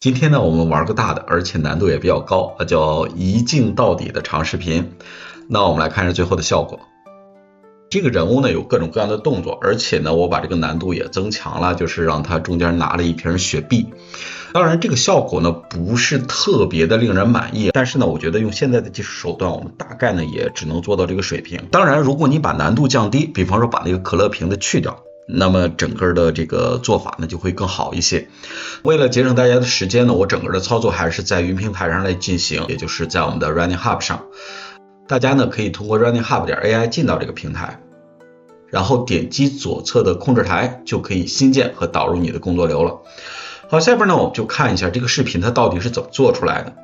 今天呢，我们玩个大的，而且难度也比较高，叫一镜到底的长视频。那我们来看一下最后的效果。这个人物呢有各种各样的动作，而且呢我把这个难度也增强了，就是让他中间拿了一瓶雪碧。当然这个效果呢不是特别的令人满意，但是呢我觉得用现在的技术手段，我们大概呢也只能做到这个水平。当然如果你把难度降低，比方说把那个可乐瓶的去掉，那么整个的这个做法呢就会更好一些。为了节省大家的时间呢，我整个的操作还是在云平台上来进行，也就是在我们的 Running Hub 上。大家呢可以通过 Running Hub.ai 进到这个平台，然后点击左侧的控制台，就可以新建和导入你的工作流了。好，下边呢我们就看一下这个视频它到底是怎么做出来的。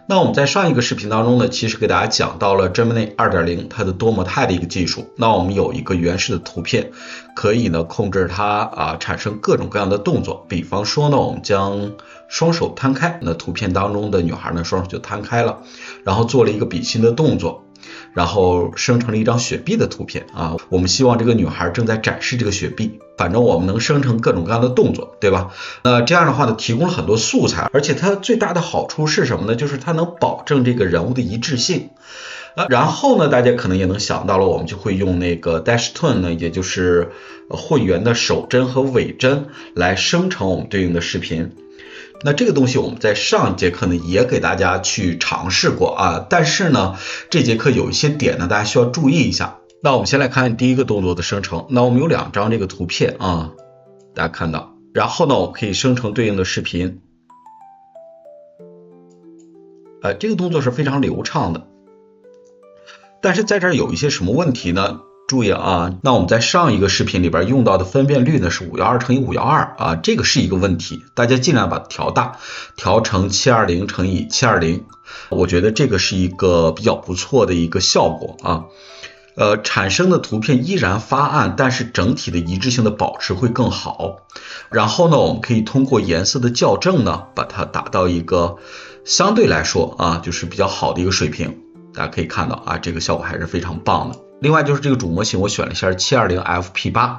那我们在上一个视频当中呢，其实给大家讲到了 Gemini 2.0 它的多模态的一个技术。那我们有一个原始的图片，可以呢控制它产生各种各样的动作。比方说呢，我们将双手摊开，那图片当中的女孩呢双手就摊开了，然后做了一个比心的动作，然后生成了一张雪碧的图片啊。我们希望这个女孩正在展示这个雪碧，反正我们能生成各种各样的动作，对吧？这样的话呢，提供了很多素材，而且它最大的好处是什么呢？就是它能保证这个人物的一致性。然后呢，大家可能也能想到了，我们就会用那个 Dash Tone 呢，也就是混元的首帧和尾帧来生成我们对应的视频。那这个东西我们在上一节课呢也给大家去尝试过啊，但是呢这节课有一些点呢大家需要注意一下。那我们先来看第一个动作的生成。那我们有两张这个图片啊，大家看到，然后呢我们可以生成对应的视频。这个动作是非常流畅的，但是在这儿有一些什么问题呢？注意啊，那我们在上一个视频里边用到的分辨率呢是512×512啊，这个是一个问题，大家尽量把它调大，调成720×720，我觉得这个是一个比较不错的一个效果啊。产生的图片依然发暗，但是整体的一致性的保持会更好。然后呢，我们可以通过颜色的校正呢，把它达到一个相对来说啊，就是比较好的一个水平。大家可以看到啊，这个效果还是非常棒的。另外就是这个主模型我选了一下 720FP8，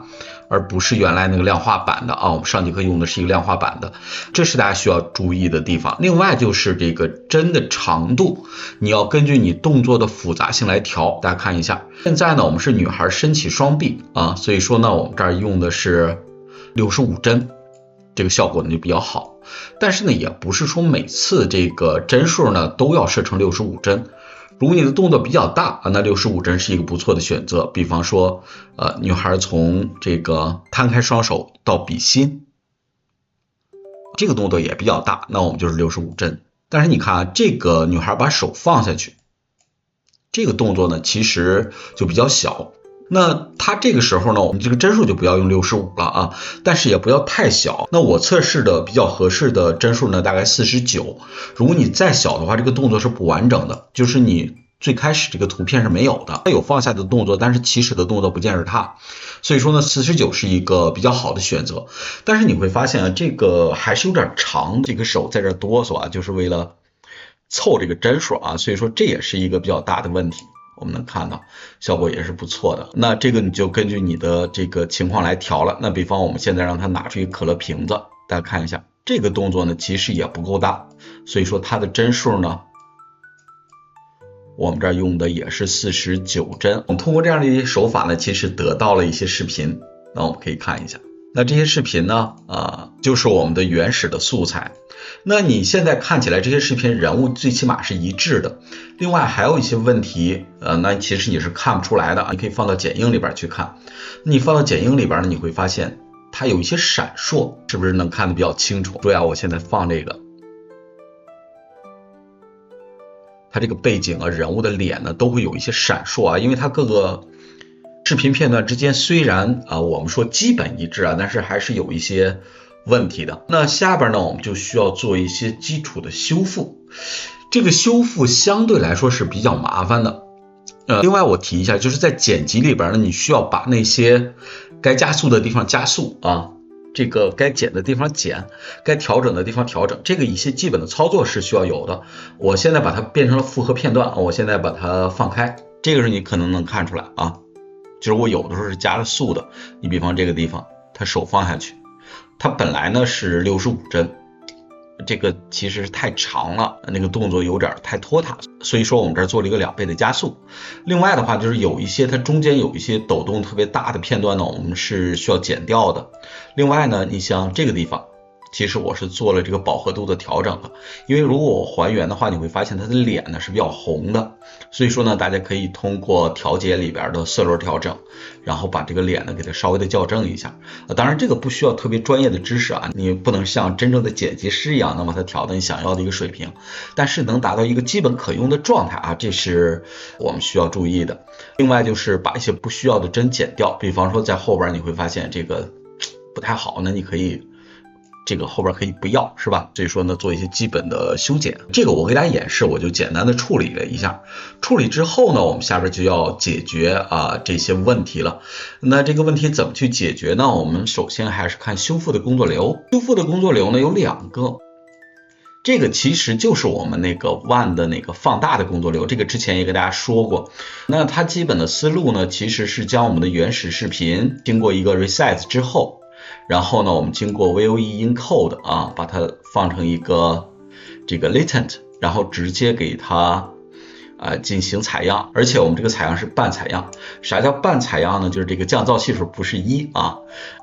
而不是原来那个量化版的啊，我们上节课用的是一个量化版的，这是大家需要注意的地方。另外就是这个帧的长度，你要根据你动作的复杂性来调。大家看一下，现在呢我们是女孩伸起双臂啊，所以说呢我们这儿用的是65帧，这个效果呢就比较好。但是呢也不是说每次这个帧数呢都要设成65帧。如果你的动作比较大那65帧是一个不错的选择。比方说女孩从这个摊开双手到比心，这个动作也比较大，那我们就是65帧。但是你看啊，这个女孩把手放下去，这个动作呢其实就比较小。那它这个时候呢，我们这个帧数就不要用65了啊，但是也不要太小。那我测试的比较合适的帧数呢，大概49。如果你再小的话，这个动作是不完整的，就是你最开始这个图片是没有的，它有放下的动作，但是起始的动作不见是它。所以说呢，49是一个比较好的选择。但是你会发现啊，这个还是有点长，这个手在这哆嗦啊，就是为了凑这个帧数啊，所以说这也是一个比较大的问题。我们能看到效果也是不错的。那这个你就根据你的这个情况来调了。那比方我们现在让它拿出一个可乐瓶子，大家看一下，这个动作呢其实也不够大，所以说它的帧数呢，我们这儿用的也是49帧。我们通过这样的一些手法呢，其实得到了一些视频。那我们可以看一下，那这些视频呢就是我们的原始的素材。那你现在看起来这些视频人物最起码是一致的，另外还有一些问题那其实你是看不出来的，你可以放到剪映里边去看。你放到剪映里边呢，你会发现它有一些闪烁，是不是能看得比较清楚？注意啊，我现在放这个，它这个背景啊，人物的脸呢都会有一些闪烁啊，因为它各个视频片段之间虽然我们说基本一致但是还是有一些问题的。那下边呢我们就需要做一些基础的修复，这个修复相对来说是比较麻烦的。另外我提一下，就是在剪辑里边呢，你需要把那些该加速的地方加速这个该剪的地方剪，该调整的地方调整，这个一些基本的操作是需要有的。我现在把它变成了复合片段，我现在把它放开，这个是你可能能看出来就是我有的时候是加了速的。你比方这个地方，他手放下去，它本来呢是65帧，这个其实是太长了，那个动作有点太拖沓，所以说我们这儿做了一个2倍的加速。另外的话就是有一些它中间有一些抖动特别大的片段呢，我们是需要剪掉的。另外呢，你像这个地方，其实我是做了这个饱和度的调整的，因为如果我还原的话，你会发现它的脸呢是比较红的，所以说呢，大家可以通过调节里边的色轮调整，然后把这个脸呢给它稍微的校正一下。当然这个不需要特别专业的知识啊，你不能像真正的剪辑师一样能把它调到你想要的一个水平，但是能达到一个基本可用的状态啊，这是我们需要注意的。另外就是把一些不需要的帧剪掉，比方说在后边你会发现这个不太好，那你可以这个后边可以不要，是吧？所以说呢，做一些基本的修剪。这个我给大家演示，我就简单的处理了一下。处理之后呢，我们下边就要解决这些问题了。那这个问题怎么去解决呢？我们首先还是看修复的工作流。修复的工作流呢有2个。这个其实就是我们那个 One 的那个放大的工作流，这个之前也给大家说过。那它基本的思路呢，其实是将我们的原始视频经过一个 resize 之后，然后呢，我们经过 VOE encode 把它放成一个这个 latent， 然后直接给它进行采样，而且我们这个采样是半采样。啥叫半采样呢？就是这个降噪系数不是1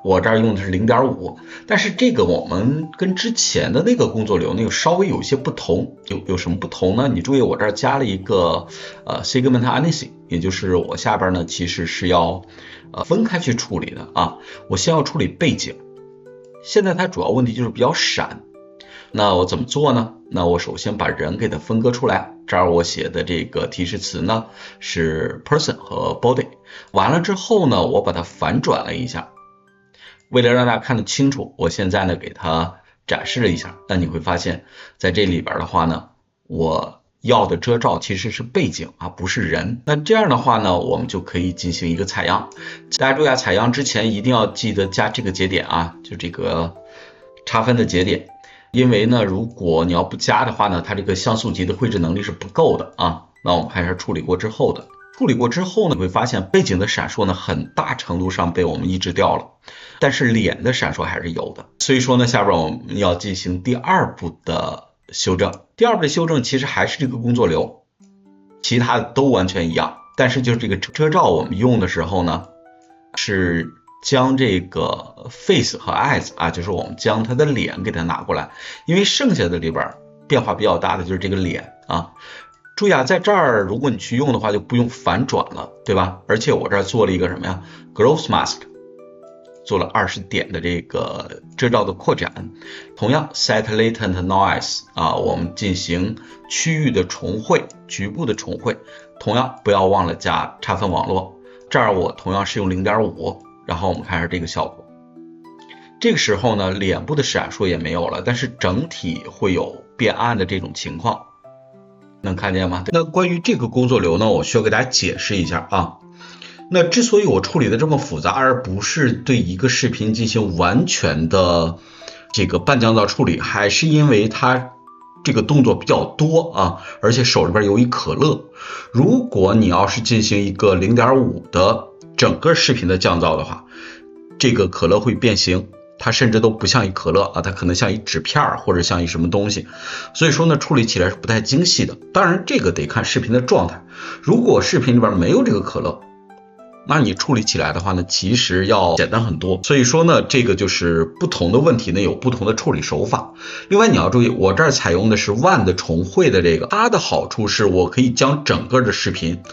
我这儿用的是 0.5， 但是这个我们跟之前的那个工作流那个稍微有一些不同。有什么不同呢？你注意我这儿加了一个segment anything， 也就是我下边呢其实是要分开去处理的我先要处理背景，现在它主要问题就是比较闪。那我怎么做呢？那我首先把人给它分割出来，这儿我写的这个提示词呢是 person 和 body。 完了之后呢，我把它反转了一下，为了让大家看得清楚，我现在呢给它展示了一下。那你会发现在这里边的话呢，我要的遮罩其实是背景不是人。那这样的话呢，我们就可以进行一个采样。大家注意采样之前一定要记得加这个节点就这个差分的节点，因为呢如果你要不加的话呢，它这个像素级的绘制能力是不够的那我们看一下处理过之后的。处理过之后呢，你会发现背景的闪烁呢很大程度上被我们抑制掉了，但是脸的闪烁还是有的。所以说呢，下边我们要进行第2步的修正。第2步的修正其实还是这个工作流，其他的都完全一样，但是就是这个遮罩我们用的时候呢，是将这个 face 和 eyes 就是我们将它的脸给它拿过来，因为剩下的里边变化比较大的就是这个脸注意在这儿如果你去用的话就不用反转了，对吧？而且我这儿做了一个什么呀 growth mask， 做了20点的这个遮罩的扩展。同样 set latent noise 我们进行区域的重绘，局部的重绘。同样不要忘了加差分网络，这儿我同样是用 0.5， 然后我们看一下这个效果。这个时候呢，脸部的闪烁也没有了，但是整体会有变暗的这种情况，能看见吗？那关于这个工作流呢，我需要给大家解释一下那之所以我处理的这么复杂，而不是对一个视频进行完全的这个半降噪处理，还是因为它这个动作比较多而且手里边有一可乐。如果你要是进行一个 0.5 的整个视频的降噪的话，这个可乐会变形，它甚至都不像一可乐它可能像一纸片或者像一什么东西，所以说呢处理起来是不太精细的。当然这个得看视频的状态，如果视频里边没有这个可乐，那你处理起来的话呢，其实要简单很多。所以说呢，这个就是不同的问题呢有不同的处理手法。另外你要注意，我这儿采用的是One的重绘的这个，它的好处是我可以将整个的视频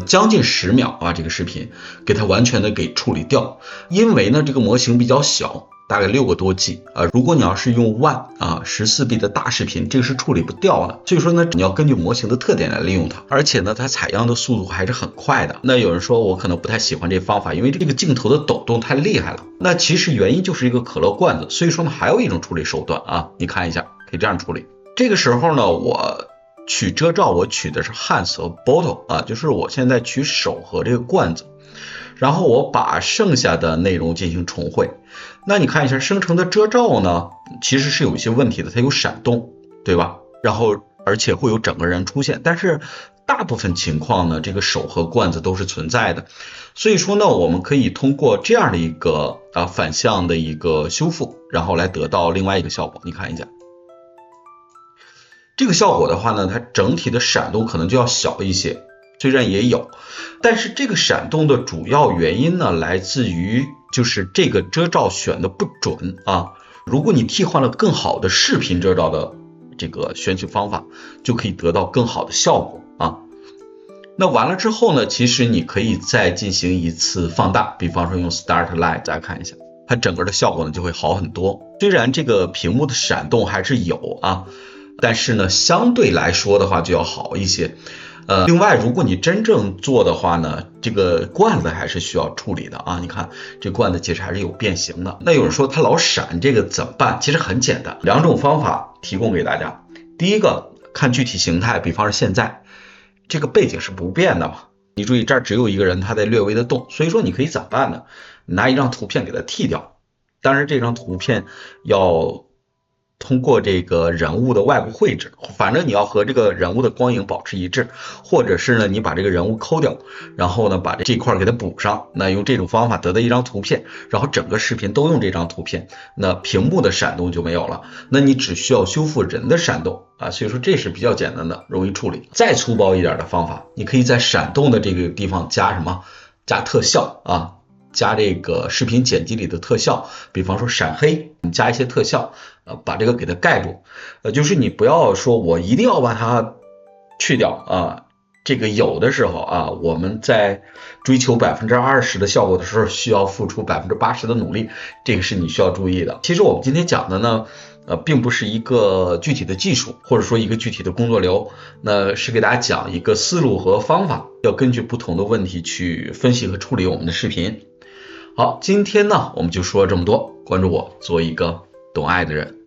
将近10秒这个视频给它完全的给处理掉。因为呢这个模型比较小，大概6个多 G 如果你要是用One14 bit 的大视频，这个是处理不掉的。所以说呢，你要根据模型的特点来利用它，而且呢它采样的速度还是很快的。那有人说我可能不太喜欢这方法，因为这个镜头的抖动太厉害了。那其实原因就是一个可乐罐子。所以说呢，还有一种处理手段你看一下，可以这样处理。这个时候呢，我取遮罩，我取的是 hands 和 bottle 就是我现在取手和这个罐子，然后我把剩下的内容进行重绘。那你看一下生成的遮罩呢，其实是有一些问题的，它有闪动，对吧？然后而且会有整个人出现，但是大部分情况呢，这个手和罐子都是存在的。所以说呢，我们可以通过这样的一个反向的一个修复，然后来得到另外一个效果。你看一下，这个效果的话呢，它整体的闪动可能就要小一些，虽然也有，但是这个闪动的主要原因呢，来自于就是这个遮罩选的不准啊。如果你替换了更好的视频遮罩的这个选取方法，就可以得到更好的效果啊。那完了之后呢，其实你可以再进行一次放大，比方说用 Start Light 大家看一下，它整个的效果呢就会好很多。虽然这个屏幕的闪动还是有啊，但是呢相对来说的话就要好一些。另外如果你真正做的话呢，这个罐子还是需要处理的啊。你看这罐子其实还是有变形的。那有人说它老闪，这个怎么办？其实很简单，两种方法提供给大家。第一个，看具体形态，比方说现在这个背景是不变的嘛，你注意这儿只有一个人，他在略微的动，所以说你可以怎么办呢？拿一张图片给它剃掉，当然这张图片要通过这个人物的外部绘制，反正你要和这个人物的光影保持一致，或者是呢你把这个人物抠掉，然后呢把这块给它补上，那用这种方法得到一张图片，然后整个视频都用这张图片，那屏幕的闪动就没有了，那你只需要修复人的闪动啊，所以说这是比较简单的，容易处理。再粗暴一点的方法，你可以在闪动的这个地方加什么？加特效啊，加这个视频剪辑里的特效，比方说闪黑，你加一些特效，把这个给它盖住。就是你不要说我一定要把它去掉啊。这个有的时候啊，我们在追求20%的效果的时候，需要付出80%的努力，这个是你需要注意的。其实我们今天讲的呢，并不是一个具体的技术，或者说一个具体的工作流，那是给大家讲一个思路和方法，要根据不同的问题去分析和处理我们的视频。好，今天呢我们就说这么多，关注我，做一个懂爱的人。